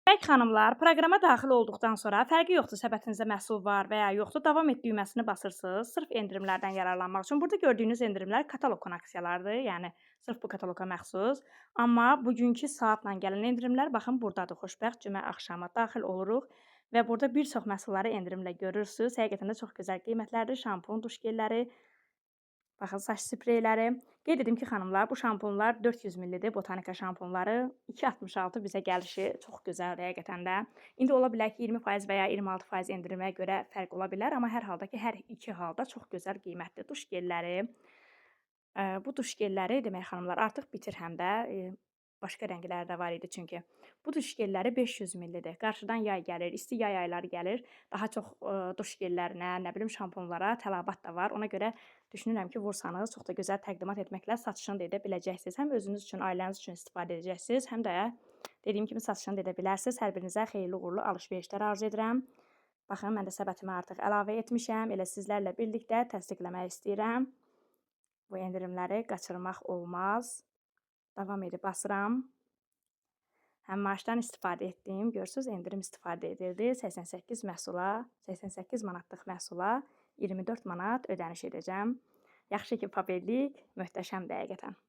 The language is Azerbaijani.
Bəlkə xanımlar, proqrama daxil olduqdan sonra fərqi yoxdur, səbətinizdə məhsul var və ya yoxdur, davam et düyməsini basırsınız. Sırf endirimlərdən yararlanmaq üçün. Burada gördüyünüz endirimlər katalog aksiyalardır, yəni sırf bu kataloqa məxsus. Amma bugünkü saatla gələn endirimlər baxın burdadır. Xoşbəxt cümə axşamı daxil oluruq və burada bir çox məhsulları endirimlə görürsüz. Həqiqətən də çox gözəl qiymətlərdir. Şampun, duş gelləri, baxın saç spreyləri. Qeyd edim ki, xanımlar, bu şampunlar 400 millidir, Botanika şampunları. 2,66 bizə gəlişi çox gözəldir həqiqətən də. İndi ola bilər ki, 20% və ya 26% endirimə görə fərq ola bilər, amma hər halda ki, hər iki halda çox gözəl qiymətli duş gelləri. Bu duş gelləri demək xanımlar artıq bitir həm də. Başqa rəngləri də var idi çünki. Bu duş gelləri 500 millidir. Qarşıdan yay gəlir, isti yay ayları gəlir. Daha çox duş gellərinə, nə bilim şampunlara tələbat da var. Ona görə düşünürəm ki, vursanız çox da gözəl təqdimat etməklə satışını da edə biləcəksiniz. Həm özünüz üçün, ailəniz üçün istifadə edəcəksiniz, həm də dediyim kimi satışını da edə bilərsiniz. Hər birinizə xeyirli uğurlu alış-verişlər arzu edirəm. Baxın, mən də səbətimə artıq əlavə etmişəm. Elə sizlərlə birlikdə təsdiqləmək istəyirəm. Bu endirimləri qaçırmaq olmaz. Davam edib basıram. Həm maaşdan istifadə etdim. Görürsüz, endirim istifadə edildi. 88 məhsula, 88 manatlıq məhsula 24 manat ödəniş edəcəm. Yaxşı ki, papellik möhtəşəmdir həqiqətən.